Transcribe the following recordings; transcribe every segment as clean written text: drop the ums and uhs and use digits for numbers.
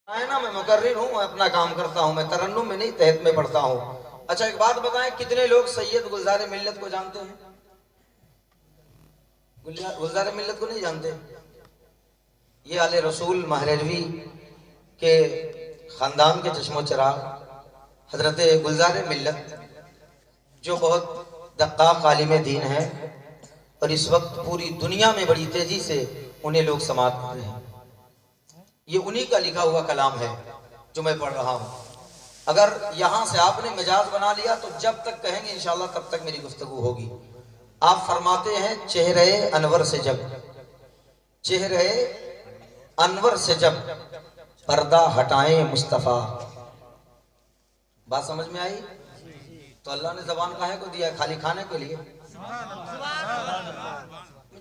نا میں مقرر ہوں، میں اپنا کام کرتا ہوں، میں ترنم میں نہیں تحت میں پڑھتا ہوں۔ اچھا ایک بات بتائیں، کتنے لوگ سید گلزار ملت کو جانتے ہیں؟ گلزار ملت کو نہیں جانتے؟ یہ آل رسول مہرروی کے خاندان کے چشم و چراغ حضرت گلزار ملت جو بہت دقاق عالم دین ہے اور اس وقت پوری دنیا میں بڑی تیزی سے انہیں لوگ سماعت کر رہے ہیں۔ یہ انہی کا لکھا ہوا کلام ہے جو میں پڑھ رہا ہوں۔ اگر یہاں سے آپ نے مجاز بنا لیا تو جب تک کہیں گے انشاءاللہ تب تک میری گفتگو ہوگی۔ آپ فرماتے ہیں چہرہ انور سے جب، چہرہ انور سے جب پردہ ہٹائیں مصطفیٰ، بات سمجھ میں آئی؟ تو اللہ نے زبان کاہے کو دیا؟ کھالی کھانے کے لیے؟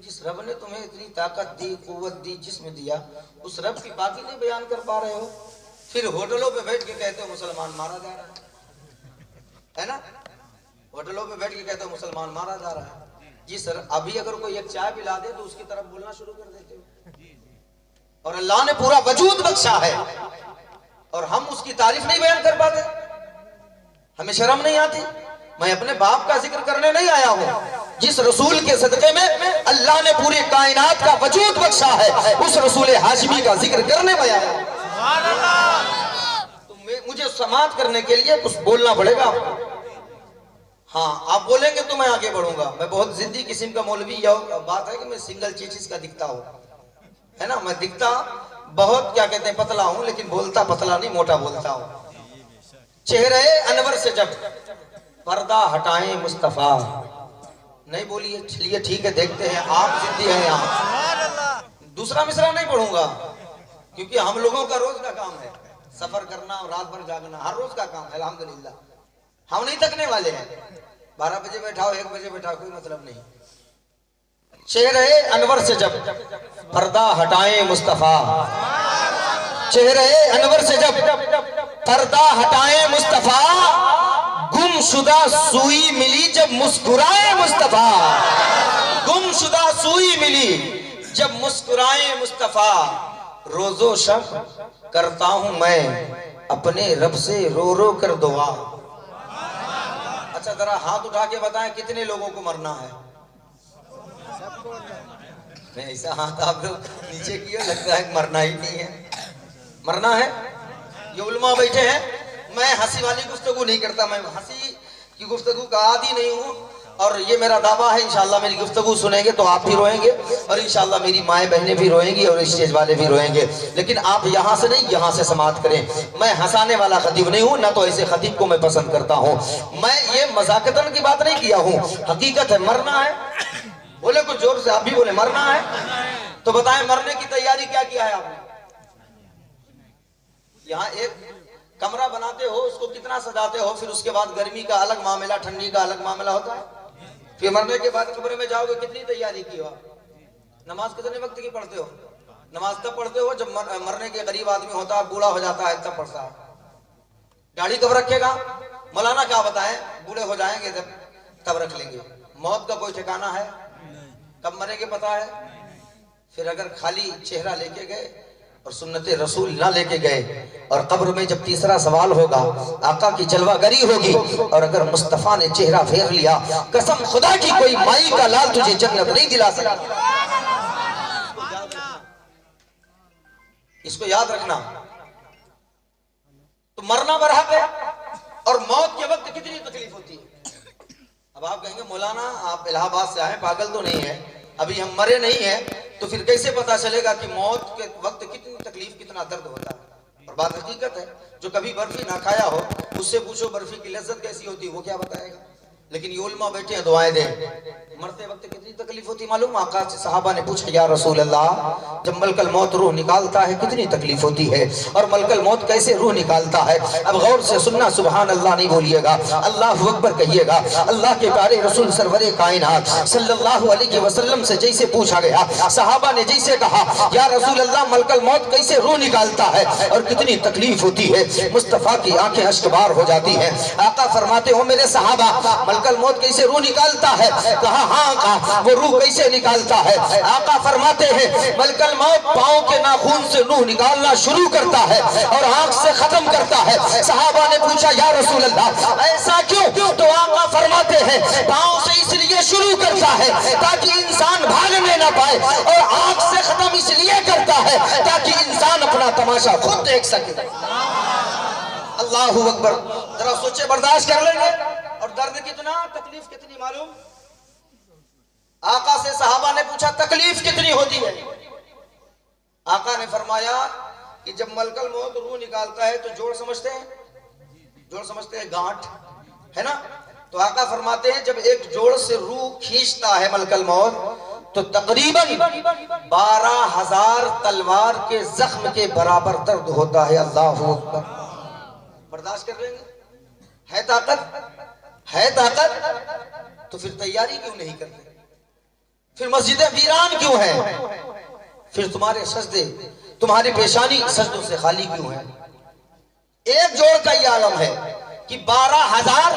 جس رب نے تمہیں اتنی طاقت دی، قوت دی، جسم دیا، اس رب کی باقی نہیں بیان کر پا رہے ہو، پھر ہوٹلوں پہ بیٹھ کے کہتے ہو مسلمان مارا جا رہا ہے نا؟ ہوٹلوں پہ بیٹھ کے کہتے ہو مسلمان مارا جا رہا ہے۔ جی سر، ابھی اگر کوئی ایک چائے پلا دے تو اس کی طرف بولنا شروع کر دیتے ہو، اور اللہ نے پورا وجود بخشا ہے اور ہم اس کی تعریف نہیں بیان کر پاتے، ہمیں شرم نہیں آتی؟ میں اپنے باپ کا ذکر کرنے نہیں آیا ہوں، جس رسول کے صدقے میں اللہ نے پوری کائنات کا وجود بخشا ہے اس رسول ہاشمی کا ذکر کرنے میں آیا ہوں۔ تو مجھے سماعت کرنے کے لیے کچھ بولنا پڑے گا آپ کو۔ ہاں آپ بولیں گے تو میں آگے بڑھوں گا۔ میں بہت ضدی قسم کا مولوی، یہ بات ہے کہ میں سنگل چیچز کا دکھتا ہوں، ہے نا؟ میں دکھتا بہت کیا کہتے ہیں پتلا ہوں، لیکن بولتا پتلا نہیں، موٹا بولتا ہوں۔ چہرہ انور سے جب پردہ ہٹائیں مصطفیٰ، نہیں بولیے، چلیے ٹھیک ہے، دیکھتے ہیں آپ ضدی ہیں یہاں۔ دوسرا مصرع نہیں پڑھوں گا کیونکہ ہم لوگوں کا روز کا کام ہے سفر کرنا اور رات بھر جاگنا، ہر روز کا کام ہے الحمدللہ۔ ہم نہیں تھکنے والے ہیں، 12 بجے بیٹھاؤ 1 بجے بیٹھاؤ، کوئی مطلب نہیں۔ چہرہ انور سے جب پردہ ہٹائیں مصطفیٰ، چہرہ انور سے جب پردہ ہٹائیں مصطفیٰ، گم شدہ سوئی ملی جب مسکرائے مصطفیٰ، گم شدہ سوئی ملی جب مسکرائے مصطفیٰ، روز و شب کرتا ہوں میں اپنے رب سے رو رو کر دعا۔ اچھا ذرا ہاتھ اٹھا کے بتائیں کتنے لوگوں کو مرنا ہے؟ نہیں ایسا ہاتھ آپ لوگ نیچے کیوں؟ لگتا ہے مرنا ہی نہیں ہے۔ مرنا ہے؟ یہ علماء بیٹھے ہیں، میں ہنسی والی گفتگو نہیں کرتا، میں ہنسی کی گفتگو کا عادی نہیں ہوں، اور یہ میرا دعویٰ ہے انشاءاللہ میری گفتگو سنیں گے تو آپ بھی روئیں گے، اور انشاءاللہ میری مائیں بہنیں بھی روئیں گی اور اسٹیج والے بھی روئیں گے، لیکن آپ یہاں سے نہیں یہاں سے سماعت کریں۔ میں ہنسانے والا خطیب نہیں ہوں، نہ تو ایسے خطیب کو میں پسند کرتا ہوں۔ میں یہ مذاکرتاً کی بات نہیں کیا ہوں، حقیقت ہے۔ مرنا ہے؟ بولے کچھ زور سے، آپ بھی بولے مرنا ہے تو بتائیں مرنے کی تیاری کیا کیا ہے آپ نے؟ یہاں ایک کمرہ بناتے ہو، اس کو کتنا سجاتے ہو، پھر اس کے بعد گرمی کا الگ معاملہ، ٹھنڈی کا الگ معاملہ ہوتا ہے، پھر مرنے کے بعد قبر میں جاؤ گے کتنی تیاری کی ہو؟ نماز کتنے وقت کی پڑھتے ہو؟ نماز تب پڑھتے ہو جب مرنے کے قریب آدمی ہوتا ہے، بوڑھا ہو جاتا ہے تب پڑھتا ہے۔ داڑھی کب رکھے گا؟ مولانا کیا بتائیں، بوڑھے ہو جائیں گے تب رکھ لیں گے۔ موت کا کوئی ٹھکانہ ہے؟ کب مریں گے پتا ہے؟ پھر اگر خالی چہرہ لے کے گئے اور سنت رسول نہ لے کے گئے، اور قبر میں جب تیسرا سوال ہوگا آقا کی جلوہ گری ہوگی، اور اگر مصطفیٰ نے چہرہ پھیر لیا، قسم خدا کی کوئی مائی کا لال تجھے جنت نہیں دلا سکتا۔ اس کو یاد رکھنا۔ تو مرنا برحق ہے، اور موت کے وقت کتنی تکلیف ہوتی ہے۔ اب آپ کہیں گے مولانا آپ الہ آباد سے آئے، پاگل تو نہیں ہے، ابھی ہم مرے نہیں ہیں، تو پھر کیسے پتا چلے گا کہ موت کے وقت کتنی تکلیف کتنا درد ہوتا ہے؟ اور بات حقیقت ہے، جو کبھی برفی نہ کھایا ہو اس سے پوچھو برفی کی لذت کیسی ہوتی، وہ کیا بتائے گا۔ لیکن یہ علماء بیٹھے ہیں دعائیں دیں، مرتے وقت کتنی تکلیف ہوتی معلوم؟ آقا سے صحابہ نے پوچھا یا رسول اللہ جب ملک الموت روح نکالتا ہے کتنی تکلیف ہوتی ہے، اور ملک الموت کیسے روح نکالتا ہے؟ اب غور سے سننا، سبحان اللہ نہیں بولیے گا، اللہ اکبر کہیے گا۔ اللہ کے پیارے رسول سرور کائنات صلی اللہ علیہ وسلم سے جیسے پوچھا گیا، صحابہ نے جیسے کہا یا رسول اللہ ملک الموت کیسے روح نکالتا ہے اور کتنی تکلیف ہوتی ہے، مصطفیٰ کی آنکھیں اشکبار ہو جاتی ہیں۔ آقا فرماتے ہو میرے صحابہ ملک الموت کیسے روح نکالتا ہے؟ کہا ہاں کہا وہ روح کیسے نکالتا ہے؟ آقا فرماتے ہیں ملک الموت پاؤں کے ناخون سے روح نکالنا شروع کرتا ہے، اور آنکھ سے ختم کرتا ہے۔ صحابہ نے پوچھا یا رسول اللہ ایسا کیوں؟ تو آقا فرماتے ہیں پاؤں سے اس لیے شروع کرتا ہے تاکہ انسان بھاگنے نہ پائے، اور آنکھ سے ختم اس لیے کرتا ہے تاکہ انسان اپنا تماشا خود دیکھ سکے۔ اللہ اکبر، ذرا سوچے، برداشت کر لیں گے؟ اور درد کتنا، تکلیف کتنی معلوم؟ آقا سے صحابہ نے پوچھا تکلیف کتنی ہوتی ہے؟ آقا نے فرمایا کہ جب ملک الموت روح نکالتا ہے تو جوڑ سمجھتے ہیں، جوڑ سمجھتے ہیں گانٹھ ہے نا؟ تو آقا فرماتے ہیں جب ایک جوڑ سے روح کھینچتا ہے ملک الموت تو تقریباً 12,000 تلوار کے زخم کے برابر درد ہوتا ہے۔ اللہ اکبر، برداشت کر لیں گے؟ ہے طاقت، ہے طاقت، تو پھر تیاری کیوں نہیں کرتے؟ پھر مسجدیں ویران کیوں ہیں؟ پھر تمہارے سجدے، تمہاری پیشانی سجدوں سے خالی کیوں ہے؟ ایک جوڑ کا یہ عالم ہے کہ 12,000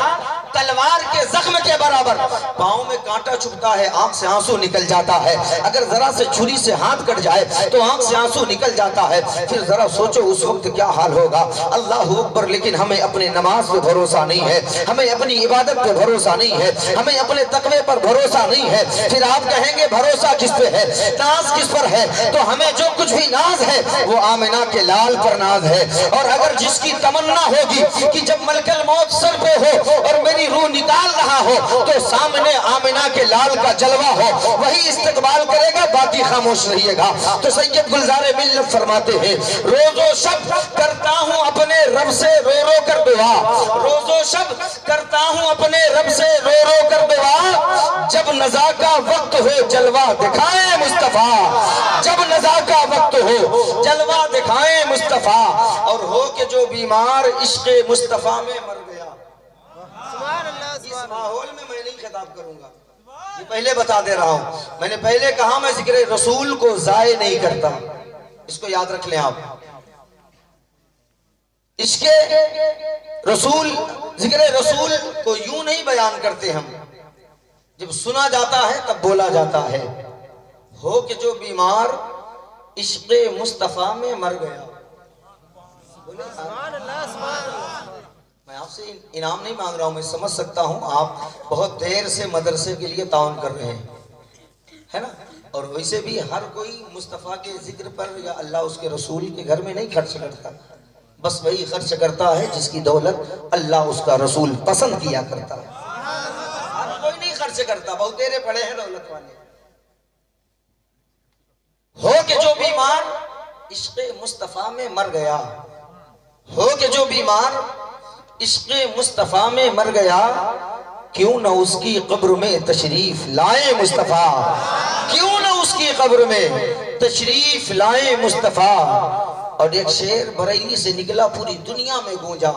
تلوار کے زخم کے برابر پاؤں میں کانٹا چھپتا ہے، آنکھ سے آنسو نکل جاتا ہے، اگر ذرا سے چھری سے ہاتھ کٹ جائے تو آنکھ سے آنسو نکل جاتا ہے، پھر ذرا سوچو اس وقت کیا حال ہوگا۔ اللہ اکبر، لیکن ہمیں اپنے نماز پہ بھروسہ نہیں ہے، ہمیں اپنی عبادت پہ بھروسہ نہیں ہے، ہمیں اپنے تقوی پر بھروسہ نہیں ہے۔ پھر آپ کہیں گے بھروسہ کس پہ ہے، ناز کس پر ہے؟ تو ہمیں جو کچھ بھی ناز ہے وہ آمنہ کے لال پر ناز ہے، اور اگر جس کی تمنا ہوگی کہ جب ملک الموت سر پہ ہو اور میری روح نکال رہا ہو تو سامنے آمنہ کے لال کا جلوہ ہو، وہی استقبال کرے گا، باقی خاموش رہیے گا۔ تو سید گلزار ملت فرماتے ہیں روز و شب کرتا ہوں اپنے رب سے رو رو کر دعا، روز و شب کرتا ہوں اپنے رب سے رو رو کر دعا، جب نزا کا وقت ہو جلوہ دکھائے مصطفیٰ، جب نزا کا وقت ہو جلوہ دکھائے مصطفیٰ، اور ہو کہ جو بیمار عشق مصطفیٰ میں مر گیا۔ اس ماحول میں میں نہیں خطاب کروں گا، یہ پہلے بتا دے رہا ہوں، میں نے پہلے کہا میں ذکر رسول کو ضائع نہیں کرتا، اس کو یاد رکھ لیں آپ۔ عشق رسول، ذکر رسول کو یوں نہیں بیان کرتے ہم، جب سنا جاتا ہے تب بولا جاتا ہے، ہو کہ جو بیمار عشق مصطفیٰ میں مر گیا۔ میں آپ سے انعام نہیں مانگ رہا ہوں، میں سمجھ سکتا ہوں آپ بہت دیر سے مدرسے کے لیے تعاون کر رہے ہیں، ہے نا؟ اور ویسے بھی ہر کوئی مصطفیٰ کے ذکر پر یا اللہ اس کے رسول کے گھر میں نہیں خرچ کرتا، بس وہی خرچ کرتا ہے جس کی دولت اللہ اس کا رسول پسند کیا کرتا ہے۔ ہر کوئی نہیں خرچ کرتا، بہت تیرے پڑے ہیں دولت والے۔ ہو کہ جو بیمار عشق مصطفیٰ میں مر گیا، ہو کہ جو بیمار عشق مصطفیٰ میں مر گیا، کیوں نہ اس کی قبر میں تشریف لائے مصطفیٰ، کیوں نہ اس کی قبر میں تشریف لائے مصطفیٰ۔ اور ایک شعر بریلی سے نکلا، پوری دنیا میں گونجا،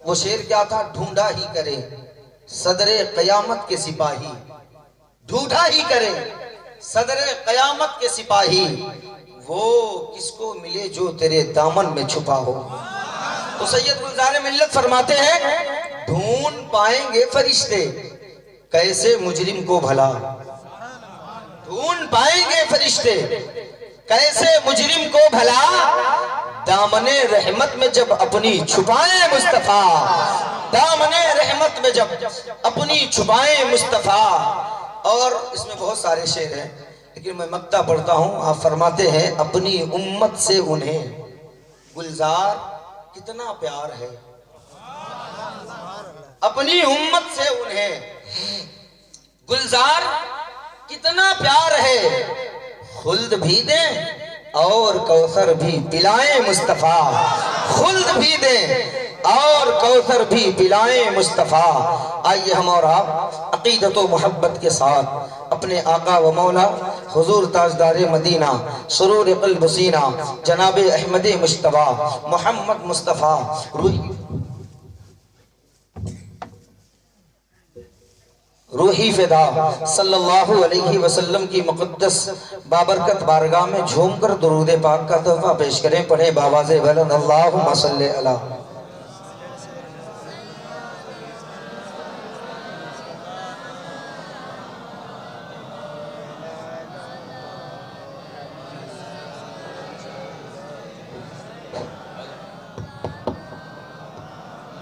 وہ شعر کیا تھا؟ ڈھونڈا ہی کرے صدر قیامت کے سپاہی، ڈھونڈا ہی کرے صدر قیامت کے سپاہی، وہ کس کو ملے جو تیرے دامن میں چھپا ہو۔ تو سید گلزار ملت فرماتے ہیں ڈھونڈ پائیں گے فرشتے کیسے مجرم کو بھلا، ڈھونڈ پائیں گے فرشتے کیسے مجرم کو بھلا، دامن رحمت میں جب اپنی چھپائیں مصطفیٰ، دامن رحمت میں جب اپنی چھپائیں مصطفیٰ۔ اور اس میں بہت سارے شعر ہیں لیکن میں مقطع پڑھتا ہوں۔ آپ فرماتے ہیں اپنی امت سے انہیں گلزار کتنا پیار ہے، اپنی امت سے انہیں گلزار کتنا پیار ہے، خلد بھی دیں اور کوثر بھی پلائیں مصطفیٰ، خلد بھی دیں اور کوثر بھی پلائیں مصطفیٰ۔ آئیے ہم اور آپ عقیدت و محبت کے ساتھ اپنے آقا و مولا حضور تاجدار مدینہ سرور قلب سینہ جناب احمد مجتبیٰ محمد مصطفیٰ روحی فدا صلی اللہ علیہ وسلم کی مقدس بابرکت بارگاہ میں جھوم کر درود پاک کا تحفہ پیش کریں۔ پڑھیں بآواز بلند اللہم صلی علی۔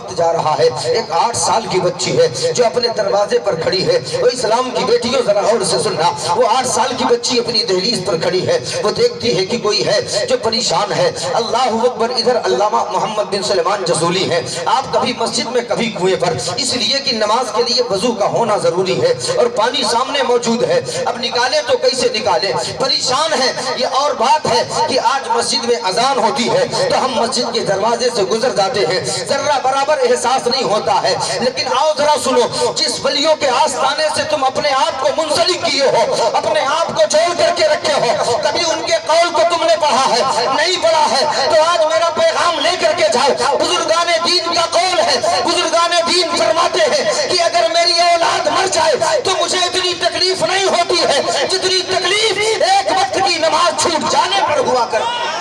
وقت جا رہا ہے. ایک 8 سال کی بچی ہے جو اپنے دروازے پر کھڑی ہے. وہ اسلام کی بیٹیوں ذرا اور سے سننا, وہ 8 سال کی بچی اپنی دہلیز پر کھڑی ہے. وہ دیکھتی ہے کہ کوئی ہے جو پریشان ہے. اللہ اکبر. ادھر علامہ محمد بن سلیمان جزولی ہے. آپ کبھی مسجد میں کبھی کنویں پر, اس لیے کہ نماز کے لیے وضو کا ہونا ضروری ہے اور پانی سامنے موجود ہے. اب نکالے تو کیسے نکالے, پریشان ہے. یہ اور بات ہے کہ آج مسجد میں اذان ہوتی ہے تو ہم مسجد کے دروازے سے گزر جاتے ہیں, ذرہ برابر احساس نہیں ہوتا ہے. لیکن آؤ ذرا سنو, جس ولیوں کے آستانے سے تم اپنے آپ کو منسلک کیے ہو, اپنے آپ کو جوڑ کر کے رکھے ہو, کبھی ان کے قول کو تم نے پڑھا ہے نہیں پڑھا ہے, تو آج میرا پیغام لے کر کے جاؤ. بزرگان دین کا قول ہے, بزرگان دین فرماتے ہیں کہ اگر میری اولاد مر جائے تو مجھے اتنی تکلیف نہیں ہوتی ہے جتنی تکلیف ایک وقت کی نماز چھوٹ جانے پر ہوا کرتی ہے.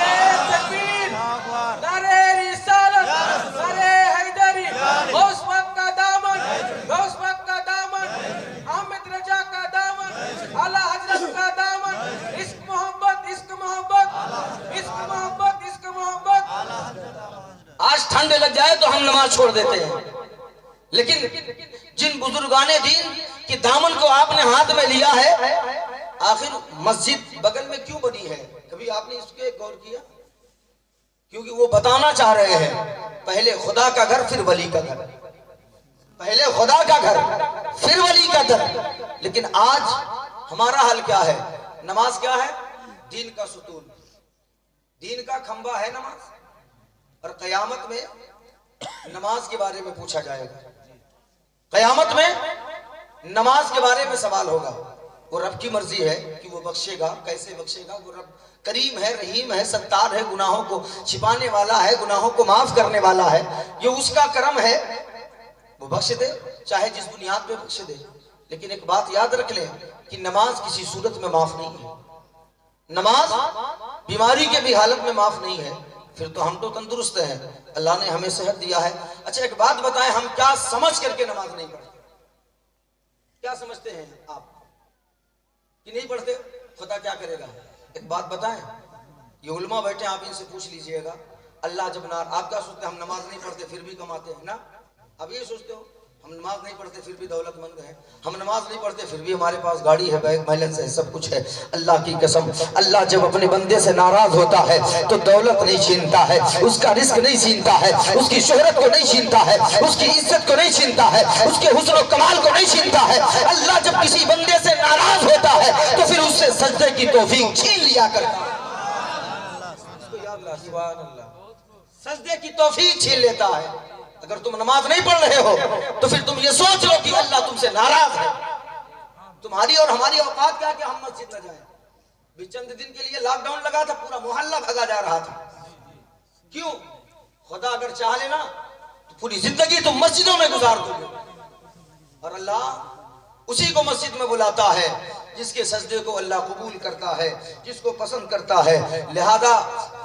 آج ٹھنڈ لگ جائے تو ہم نماز چھوڑ دیتے ہیں, لیکن جن بزرگان دین کی دامن کو آپ نے ہاتھ میں لیا ہے, آخر مسجد بغل میں کیوں بنی ہے, کبھی آپ نے اس کے غور کیا؟ کیونکہ وہ بتانا چاہ رہے ہیں پہلے خدا کا گھر پھر ولی کا گھر, پہلے خدا کا گھر پھر ولی کا گھر. لیکن آج ہمارا حل کیا ہے؟ نماز کیا ہے؟ دین کا ستون, دین کا کھمبا ہے نماز. اور قیامت میں نماز کے بارے میں پوچھا جائے گا, قیامت میں نماز کے بارے میں سوال ہوگا. وہ رب کی مرضی ہے کہ وہ بخشے گا, کیسے بخشے گا؟ وہ رب کریم ہے, رحیم ہے, ستار ہے, گناہوں کو چھپانے والا ہے, گناہوں کو معاف کرنے والا ہے. یہ اس کا کرم ہے, وہ بخش دے چاہے جس بنیاد پہ بخش دے. لیکن ایک بات یاد رکھ لیں کہ نماز کسی صورت میں معاف نہیں ہے. نماز بیماری کے بھی حالت میں معاف نہیں ہے. پھر تو ہم تو تندرست ہیں, اللہ نے ہمیں صحت دیا ہے. اچھا ایک بات بتائیں, ہم کیا سمجھ کر کے نماز نہیں پڑھتے؟ کیا سمجھتے ہیں آپ کہ نہیں پڑھتے؟ خدا کیا کرے گا؟ ایک بات بتائیں, یہ علماء بیٹھے ہیں, آپ ان سے پوچھ لیجئے گا, اللہ جب آپ کیا سوچتے ہیں؟ ہم نماز نہیں پڑھتے پھر بھی کماتے ہیں نا. اب یہ سوچتے ہو ہم نماز نہیں پڑھتے پھر بھی دولت مند ہیں, ہم نماز نہیں پڑھتے پھر بھی ہمارے پاس گاڑی ہے, بیگ بیلنس ہے, سب کچھ ہے. اللہ کی قسم, اللہ جب اپنے بندے سے ناراض ہوتا ہے تو دولت نہیں چھینتا ہے, اس کا رزق نہیں چھینتا ہے, اس کی شہرت کو نہیں چھینتا ہے, اس کی عزت کو نہیں چھینتا ہے, اس کے حسن و کمال کو نہیں چھینتا ہے. اللہ جب کسی بندے سے ناراض ہوتا ہے تو پھر اس سے سجدے کی توفیق چھین لیا کرتا ہے. سجدے کی توفیق چھین لیتا ہے. اگر تم نماز نہیں پڑھ رہے ہو تو پھر تم یہ سوچ لو کہ اللہ تم سے ناراض ہے. تمہاری اور ہماری اوقات کیا کہ ہم مسجد نہ جائیں. بھی چند دن کے لیے لاک ڈاؤن لگا تھا, پورا محلہ بھگا جا رہا تھا. کیوں؟ خدا اگر چاہ لینا تو پوری زندگی تم مسجدوں میں گزار دو گے, اور اللہ اسی کو مسجد میں بلاتا ہے جس کے سجدے کو اللہ قبول کرتا ہے, جس کو پسند کرتا ہے. لہذا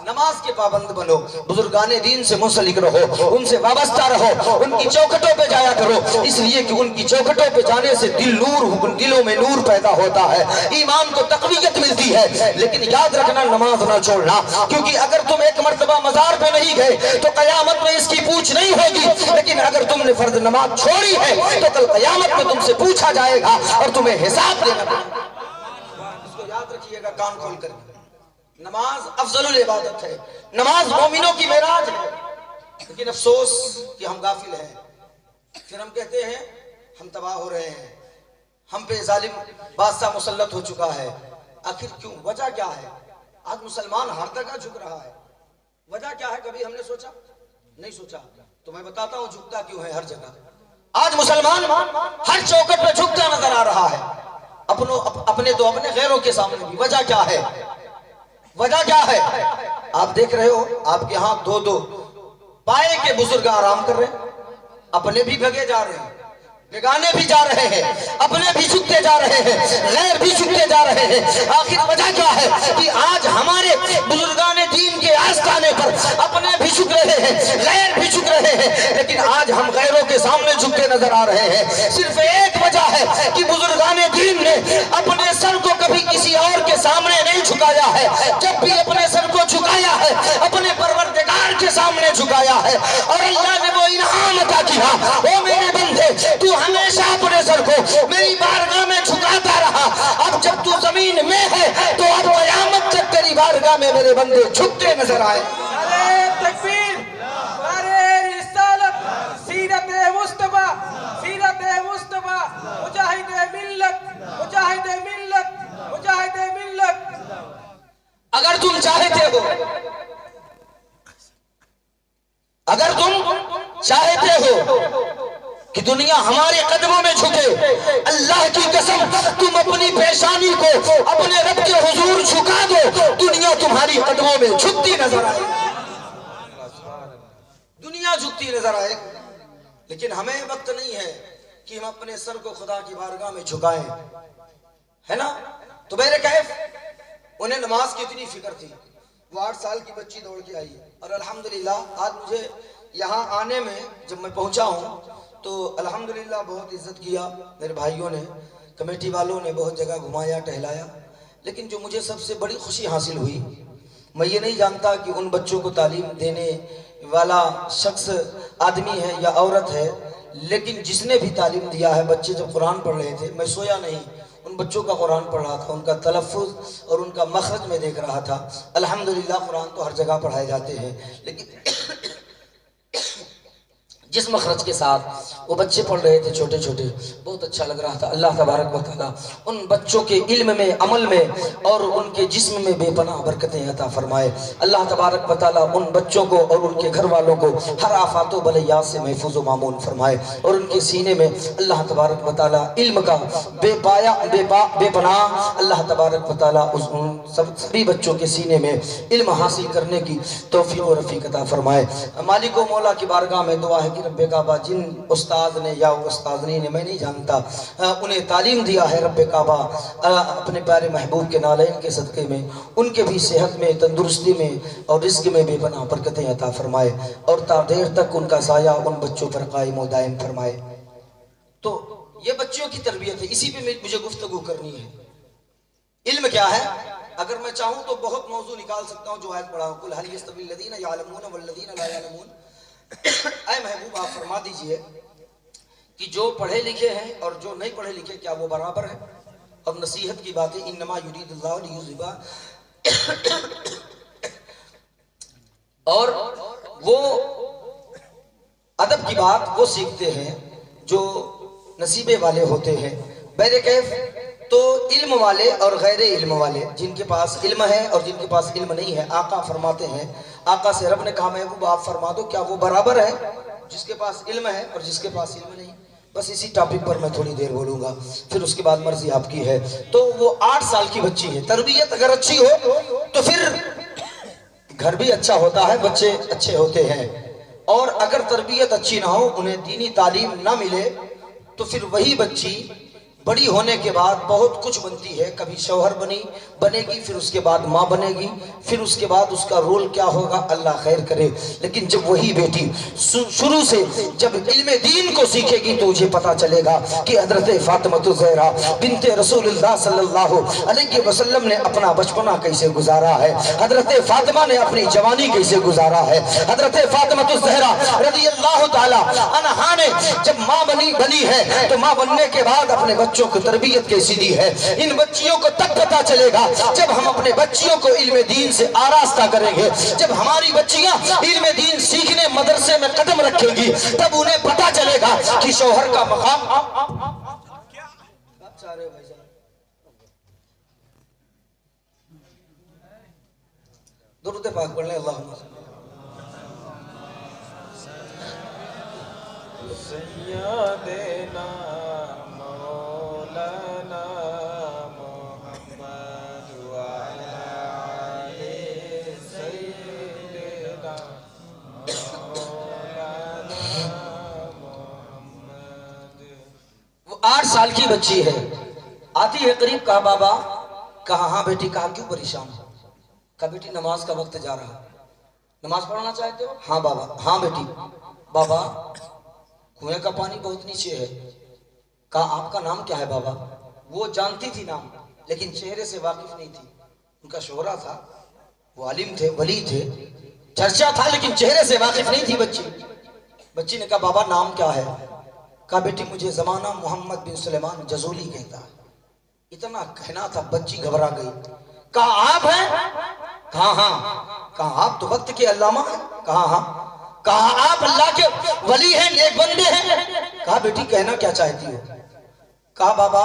نماز کے پابند بنو, بزرگان دین سے منسلک رہو, ان سے وابستہ رہو, ان کی چوکھٹوں پہ جایا کرو, اس لیے کہ ان کی چوکھٹوں پہ جانے سے دلوں میں نور پیدا ہوتا ہے, ایمان کو تقویت ملتی ہے. لیکن یاد رکھنا, نماز نہ چھوڑنا, کیونکہ اگر تم ایک مرتبہ مزار پہ نہیں گئے تو قیامت میں اس کی پوچھ نہیں ہوگی. لیکن اگر تم نے فرض نماز چھوڑی ہے تو کل قیامت میں تم سے پوچھا جائے گا اور تمہیں حساب دینا پڑے گا. اس کو یاد رکھیے گا کان کھول کر. نماز افضل العبادت ہے, نماز مومنوں کی معراج ہے. لیکن افسوس کہ ہم غافل ہیں. پھر ہم کہتے ہیں ہم تباہ ہو رہے ہیں, ہم پہ ظالم بادشاہ مسلط ہو چکا ہے. آخر کیوں؟ وجہ کیا ہے؟ آج مسلمان ہر جگہ جھک رہا ہے. وجہ کیا ہے؟ کبھی ہم نے سوچا نہیں سوچا. تو میں بتاتا ہوں جھکتا کیوں ہے ہر جگہ. آج مسلمان ہر چوکٹ پہ جھکتا نظر آ رہا ہے, اپنے تو اپنے غیروں کے سامنے بھی. وجہ کیا ہے؟ وجہ کیا ہے؟ آپ دیکھ رہے ہو آپ کے ہاں دو پائے کے بزرگ آرام کر رہے ہیں, اپنے بھی بھگے جا رہے ہیں, بیگانے بھی جا رہے ہیں, اپنے بھی جھکتے جا رہے ہیں, غیر بھی جھکتے جا رہے ہیں. آخر وجہ کیا ہے کہ آج ہمارے بزرگان دین کے آستانے پر اپنے بھی جھک رہے ہیں, غیر بھی جھک رہے ہیں, لیکن آج ہم غیروں کے سامنے جھکتے نظر آ رہے ہیں. صرف ایک وجہ ہے کہ بزرگان دین نے اپنے سر کو کبھی کسی اور کے سامنے نہیں جھکایا ہے. جب بھی اپنے سر کو جھکایا ہے اپنے پروردگار کے سامنے جھکایا ہے, اور اللہ نے وہ انعام کیا، او میرے بندے تو ہمیشہ اپنے سر کو میری بارگاہ میں جھکاتا رہا، اب جب تو زمین میں ہے تو اب قیامت تک تیری بارگاہ میں میرے بندے جھکتے نظر آئے۔ نعرہ تکبیر، نعرہ رسالت، سیرت مصطفیٰ، سیرت مصطفیٰ، مجاہد ملت، مجاہد ملت، مجاہد ملت۔ اگر تم چاہتے ہو، اگر تم چاہتے ہو کہ دنیا ہمارے قدموں میں جھکے، اللہ کی قسم تم اپنی پیشانی کو اپنے رب کے حضور جھکا دو، دنیا تمہاری قدموں میں جھکتی نظر آئے، دنیا جھکتی نظر آئے۔ لیکن ہمیں وقت نہیں ہے کہ ہم اپنے سر کو خدا کی بارگاہ میں جھکائیں، ہے نا؟ تو میرے کیف انہیں نماز کی اتنی فکر تھی، وہ 8 سال کی بچی دوڑ کے آئی، اور الحمدللہ آج مجھے یہاں آنے میں جب میں پہنچا ہوں تو الحمدللہ بہت عزت کیا میرے بھائیوں نے، کمیٹی والوں نے بہت جگہ گھمایا ٹہلایا، لیکن جو مجھے سب سے بڑی خوشی حاصل ہوئی، میں یہ نہیں جانتا کہ ان بچوں کو تعلیم دینے والا شخص آدمی ہے یا عورت ہے، لیکن جس نے بھی تعلیم دیا ہے، بچے جب قرآن پڑھ رہے تھے میں سویا نہیں، ان بچوں کا قرآن پڑھ رہا تھا، ان کا تلفظ اور ان کا مخرج میں دیکھ رہا تھا۔ الحمدللہ قرآن تو ہر جگہ پڑھائے جاتے ہیں، لیکن جس مخرج کے ساتھ وہ بچے پڑھ رہے تھے چھوٹے چھوٹے، بہت اچھا لگ رہا تھا۔ اللہ تبارک و تعالیٰ ان بچوں کے علم میں، عمل میں اور ان کے جسم میں بے پناہ برکتیں عطا فرمائے۔ اللہ تبارک و تعالیٰ ان بچوں کو اور ان کے گھر والوں کو ہر آفات و بلیات سے محفوظ و مامون فرمائے، اور ان کے سینے میں اللہ تبارک و تعالیٰ علم کا بے پایا بے پناہ اللہ تبارک و تعالیٰ ان سبھی بچوں کے سینے میں علم حاصل کرنے کی توفیق و رفیق عطا فرمائے۔ مالک و مولا کی بارگاہ میں دعا ہے کہ رب کعبہ جن استاد نے یا استاذنی نے، میں نہیں جانتا، انہیں تعلیم دیا ہے، رب کعبہ اپنے پیارے محبوب کے نالین کے صدقے میں ان کے بھی صحت میں، تندرستی میں اور رزق میں بے پناہ برکتیں عطا فرمائے، اور تا دیر تک ان کا سایہ ان بچوں پر قائم و دائم فرمائے۔ تو یہ بچوں کی تربیت ہے، اسی پہ مجھے گفتگو کرنی ہے۔ علم کیا ہے؟ اگر میں چاہوں تو بہت موضوع نکال سکتا ہوں، جو آیت پڑھا ہوں، قل هل يستوي الذين يعلمون والذين لا يعلمون۔ اے محبوب آپ فرما دیجئے کہ جو پڑھے لکھے ہیں اور جو نہیں پڑھے لکھے کیا وہ برابر ہیں؟ اور نصیحت کی باتیں انما یرید اللہ لیذھب، اور وہ ادب کی بات وہ سیکھتے ہیں جو نصیبے والے ہوتے ہیں۔ میرے کیف تو علم والے اور غیر علم والے، جن کے پاس علم ہے اور جن کے پاس علم نہیں ہے، آقا فرماتے ہیں، آقا سے رب نے کہا محبوب آپ فرما دو کیا وہ برابر ہے جس کے پاس علم ہے اور جس کے پاس علم نہیں؟ بس اسی ٹاپک پر میں تھوڑی دیر بولوں گا، پھر اس کے بعد مرضی آپ کی ہے۔ تو وہ 8 سال کی بچی ہے، تربیت اگر اچھی ہو تو پھر گھر بھی اچھا ہوتا ہے، بچے اچھے ہوتے ہیں، اور اگر تربیت اچھی نہ ہو، انہیں دینی تعلیم نہ ملے، تو پھر وہی بچی بڑی ہونے کے بعد بہت کچھ بنتی ہے، کبھی شوہر بنے گی، پھر اس کے بعد ماں بنے گی، پھر اس کے بعد اس کا رول کیا ہوگا اللہ خیر کرے۔ لیکن جب وہی بیٹی شروع سے جب علم دین کو سیکھے گی تو مجھے پتا چلے گا کہ حضرت فاطمہ الزہرا بنت رسول اللہ صلی اللہ علیہ وسلم نے اپنا بچپنا کیسے گزارا ہے، حضرت فاطمہ نے اپنی جوانی کیسے گزارا ہے، حضرت فاطمہ الزہرا رضی اللہ تعالی عنہا نے جب ماں بنی ہے تو ماں بننے کے بعد اپنے بچوں کو تربیت کیسی دی ہے۔ ان بچیوں کو تب پتا چلے گا جب ہم اپنے بچیوں کو علم دین سے آراستہ کریں گے، جب ہماری بچیاں علم دین سیکھنے مدرسے میں قدم رکھیں گی، تب انہیں پتا چلے گا کہ شوہر کا مقام درود پاک پڑھ لیں، اللہم سیدنا مولانا محمد وعلی آلہ سیدنا مولانا محمد۔ وہ 8 سال کی بچی ہے، آتی ہے قریب، کہا بابا، کہا ہاں بیٹی، کہا کیوں پریشان ہے؟ کہا بیٹی نماز کا وقت جا رہا، نماز پڑھنا چاہتے ہو؟ ہاں بابا۔ ہاں بیٹی۔ بابا کنویں کا پانی بہت نیچے ہے۔ کہا آپ کا نام کیا ہے بابا؟ وہ جانتی تھی نام، لیکن چہرے سے واقف نہیں تھی، ان کا شہرہ تھا، وہ عالم تھے، ولی تھے، چرچا تھا، لیکن چہرے سے واقف نہیں تھی بچی۔ بچی نے کہا بابا نام کیا ہے؟ کہا بیٹی مجھے زمانہ محمد بن سلیمان جزولی کہتا ہے۔ اتنا کہنا تھا بچی گھبرا گئی۔ کہا آپ ہیں؟ کہا ہاں۔ کہا آپ تو وقت کے علامہ ہیں؟ کہا ہاں۔ کہا آپ اللہ کے ولی ہیں، نیک بندے ہیں؟ کہا بیٹی کہنا کیا چاہتی ہو؟ کہا بابا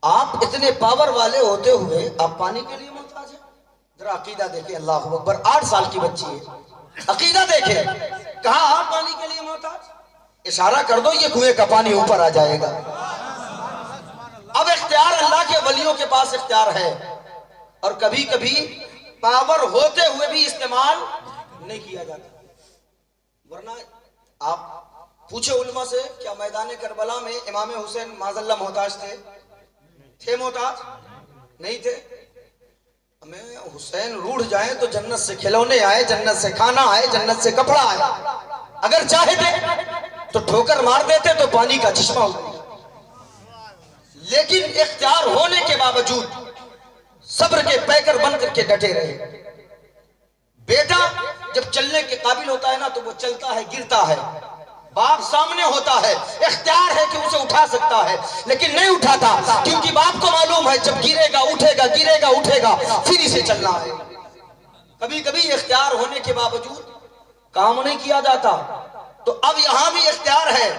آپ اتنے پاور والے ہوتے ہوئے آپ پانی کے لیے محتاج ہیں؟ ذرا عقیدہ دیکھیں، اللہ اکبر، 8 سال کی بچی ہے، عقیدہ دیکھیں۔ کہا آپ پانی کے لیے محتاج؟ اشارہ کر دو یہ کنویں کا پانی اوپر آ جائے گا۔ اب اختیار اللہ کے ولیوں کے پاس اختیار ہے، اور کبھی کبھی پاور ہوتے ہوئے بھی استعمال نہیں کیا جاتا۔ ورنہ آپ پوچھے علماء سے، کیا میدان کربلا میں امام حسین معاذ اللہ محتاج تھے محتاج؟ نہیں تھے۔ ہمیں حسین روڑ جائیں تو جنت سے کھلونے آئے، جنت سے کھانا آئے، جنت سے کپڑا آئے، اگر چاہتے تو ٹھوکر مار دیتے تو پانی کا چشمہ ہوتا۔ لیکن اختیار ہونے کے باوجود صبر کے پیکر بن کر کے ڈٹے رہے۔ بیٹا جب چلنے کے قابل ہوتا ہے نا تو وہ چلتا ہے، گرتا ہے، باپ سامنے ہوتا ہے، اختیار ہے کہ اسے اٹھا سکتا ہے، لیکن نہیں اٹھاتا، کیونکہ باپ کو معلوم ہے جب گرے گا اٹھے گا، گرے گا اٹھے گا، پھر اسے چلنا ہے۔ کبھی کبھی اختیار ہونے کے باوجود کام نہیں کیا جاتا، تو اب یہاں بھی اختیار ہے،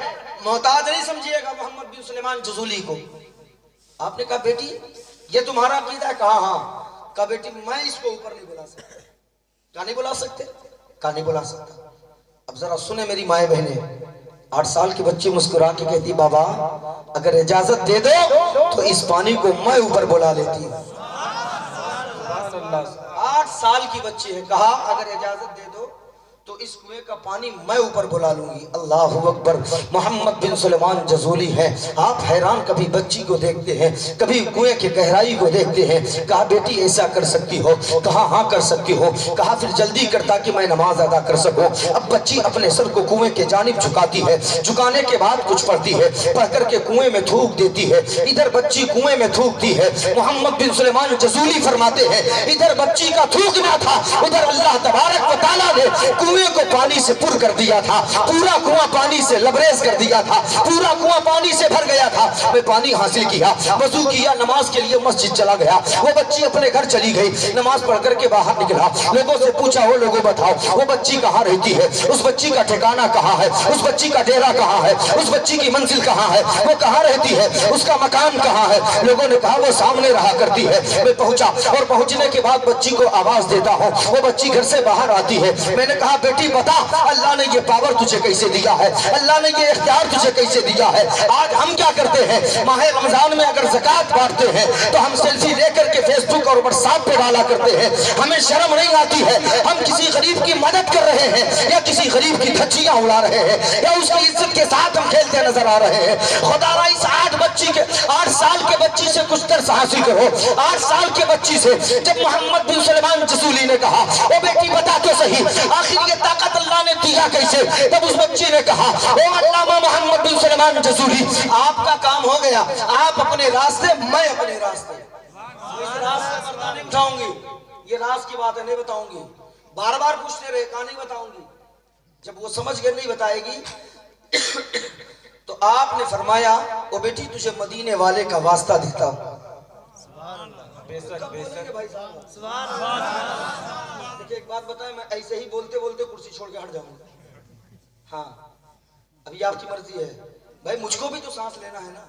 محتاج نہیں سمجھیے گا محمد بن سلیمان جزولی کو۔ آپ نے کہا بیٹی یہ تمہارا عقیدہ ہے؟ کہا ہاں۔ کہا بیٹی میں اس کو اوپر نہیں بلا سکتا۔ کہا نہیں بلا سکتے؟ کہا نہیں بلا سکتا۔ اب ذرا سنیں میری مائیں بہنیں، 8 سال کی بچی مسکرا کے کہتی بابا اگر اجازت دے دو تو اس پانی کو میں اوپر بلا لیتی ہوں۔ 8 سال کی بچی ہے، کہا اگر اجازت دے دو تو اس کنویں کا پانی میں اوپر بلا لوں گی۔ اللہ اکبر، محمد بن سلیمان جزولی ہے۔ آپ حیران کبھی بچی کو دیکھتے ہیں، کبھی کنویں کی گہرائی کو دیکھتے ہیں۔ کہا بیٹی ایسا کر سکتی ہو؟ کہا ہاں کر سکتی ہو۔ کہا پھر جلدی کرتا کہ میں نماز ادا کر سکوں۔ اب بچی اپنے سر کو کنویں کے جانب جھکاتی ہے، جھکانے کے بعد کچھ پڑھتی ہے، پڑھ کر کے کنویں میں تھوک دیتی ہے۔ ادھر بچی کنویں میں تھوکتی ہے۔ محمد بن سلیمان جزولی فرماتے ہیں ادھر بچی کا تھوکنا تھا، ادھر اللہ تبارک و تعالیٰ نے کنویں کو پانی سے پر کر دیا تھا، پورا کنواں پانی سے لبریز کر دیا تھا، پورا کنواں پانی سے بھر گیا تھا۔ میں پانی حاصل کیا، وضو کیا، نماز کے لیے مسجد چلا گیا۔ وہ بچی اپنے گھر چلی گئی، نماز پڑھ کر کے باہر نکلا، لوگوں سے پوچھا وہ لوگوں بتاؤ وہ بچی کہاں رہتی ہے، اس بچی کا ٹھکانہ کہاں ہے، اس بچی کا ڈیرا کہاں ہے، اس بچی کی منزل کہاں ہے، وہ کہاں رہتی ہے، اس کا مکان کہاں ہے۔ لوگوں نے کہا وہ سامنے رہا کرتی ہے۔ میں پہنچا اور پہنچنے کے بعد بچی کو آواز دیتا ہوں، وہ بچی گھر سے باہر آتی ہے۔ میں نے کہا بیٹی بتا اللہ نے یہ پاور تجھے کیسے دیا ہے، اللہ نے یہ اختیار تجھے کیسے دیا ہے۔ آج ہم کیا کرتے ہیں، ماہ رمضان میں اگر زکوٰۃ بانٹتے ہیں تو ہم سیلفی لے کر کے فیس بک اور واٹس ایپ پہ ڈالا کرتے ہیں، ہمیں شرم نہیں آتی ہے۔ ہم کسی غریب کی مدد کر رہے ہیں یا کسی غریب کی دھچیاں اڑا رہے ہیں یا اس کی عزت کے ساتھ ہم کھیلتے نظر آ رہے ہیں۔ خدا را اس 8 سال کے بچی سے کچھ درس حاصل کرو۔ 8 سال کے بچی سے جب محمد بن سلیمان جزولی نے کہا او بیٹی بتا تو صحیح آخر یہ طاقت اللہ نے دیا کیسے، تب اس بچی نے کہا او علامہ محمد بن سلیمان جزولی آپ کا کام ہو گیا، آپ اپنے راستے میں اپنے راستے۔ اس راز سے پردہ نہیں اٹھاؤں گی، یہ راز کی بات ہے نہیں بتاؤں گی۔ بار بار پوچھتے رہے کہا نہیں بتاؤں گی، جب وہ سمجھ گئے نہیں بتائے گی تو آپ نے فرمایا او بیٹی تجھے مدینے والے کا واسطہ دیتا ہوں۔ دیکھیں ایک بات بتائیں، میں ایسے ہی بولتے بولتے کرسی چھوڑ کے ہٹ جاؤں گا۔ ہاں ابھی آپ کی مرضی ہے بھائی، مجھ کو بھی تو سانس لینا ہے نا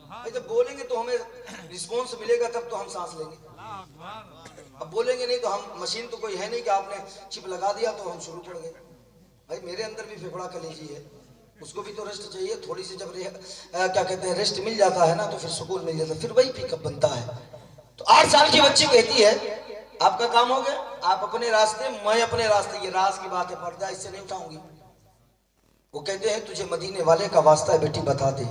بھائی، جب بولیں گے تو ہمیں رسپونس ملے گا تب تو ہم سانس لیں گے، اب بولیں گے نہیں تو ہم مشین تو کوئی ہے نہیں کہ آپ نے چپ لگا دیا تو ہم شروع پڑ گئے۔ بھائی میرے اندر بھی پھیپھڑا کلیجی ہے، اس کو بھی تو ریسٹ چاہیے تھوڑی سی، جب کیا کہتے ہیں ریسٹ مل جاتا ہے نا تو پھر سکون مل جاتا ہے، پھر وہی پک اپ بنتا ہے۔ تو 8 سال کی بچی کہتی ہے آپ کا کام ہو گیا، آپ اپنے راستے میں اپنے راستے، یہ راز کی بات ہے، پردہ اس سے نہیں اٹھاؤں گی۔ وہ کہتے ہیں تجھے مدینے والے کا واسطہ ہے بیٹی بتا دے،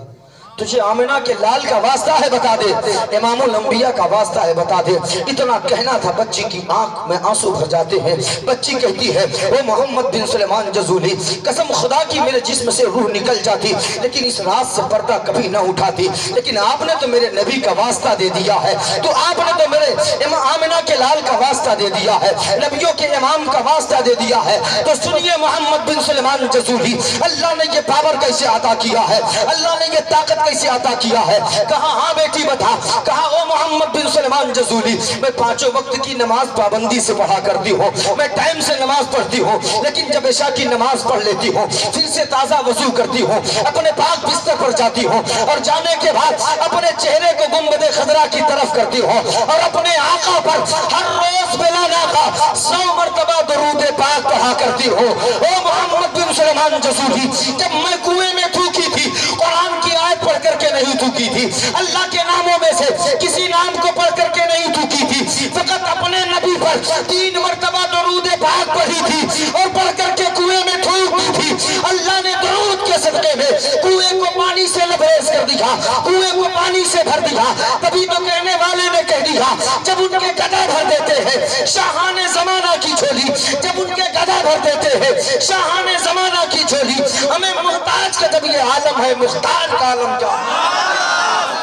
تجھے آمنہ کے لال کا واسطہ ہے بتا دے، امام الانبیاء کا واسطہ ہے بتا دے۔ اتنا کہنا تھا، بچی کی آنکھ میں آنسو بھر جاتے ہیں۔ بچی کہتی ہے وہ محمد بن سلیمان جزولی، قسم خدا کی میرے جسم سے روح نکل جاتی لیکن اس رات سے پردہ کبھی نہ اٹھاتی، لیکن آپ نے تو میرے نبی کا واسطہ دے دیا ہے، تو آپ نے تو میرے آمنہ کے لال کا واسطہ دے دیا ہے، نبیوں کے امام کا واسطہ دے دیا ہے۔ تو سنیے محمد بن سلیمان جزولی، اللہ نے یہ پاور کیسے عطا کیا ہے، اللہ نے یہ طاقت کیسے عطا کیا ہے؟ کہا ہاں بیٹی بتا، کہا او محمد بن سلیمان جزولی، میں 5 وقت کی نماز پابندی سے پڑھا کرتی ہوں، میں ٹائم سے نماز پڑھتی ہوں، لیکن جب عشاء کی نماز پڑھ لیتی ہوں پھر سے تازہ وضو کرتی ہوں، اپنے پاک بستر پر جاتی ہوں اور جانے کے بعد اپنے چہرے کو گنبد خضرا کی طرف کرتی ہوں اور اپنے آقا پر ہر روز بلا ناقہ 100 مرتبہ درود پاک پڑھا کرتی ہوں۔ او محمد بن سلیمان جزولی، جب میں کنویں میں تھوکی تھی قرآن کی آیت پڑھ کر کے نہیں تھوکی تھی، اللہ کے ناموں میں سے کسی نام کو پڑھ کر کے نہیں تھوکی تھی، فقط اپنے نبی پر 3 مرتبہ درود پاک پڑھی تھی اور پڑھ کر کے کنویں میں تھوک دی تھی۔ اللہ نے درود کے صدقے میں کنویں کو پانی سے لبریز کر دیا، کنویں کو پانی سے بھر دیا۔ تبھی تو کہنے والے نے کہہ دیا، جب ان کے گدھا بھر دیتے ہیں شاہان زمانہ کی جھولی، جب ان کے گدھا بھر دیتے ہیں شاہان زمانہ کی جھولی، ہمیں محتاج کا جب یہ عالم ہے، محتاج کا عالم کیا؟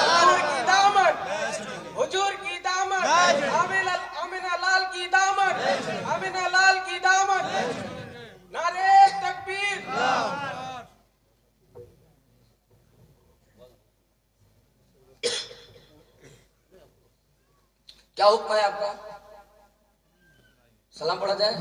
حضور کی دامت، حضور کی دامت، آمنہ لال کی دامت، آمنہ لال کی دامت، نعرہ تکبیر۔ کیا حکم ہے آپ کا؟ سلام پڑھا جائے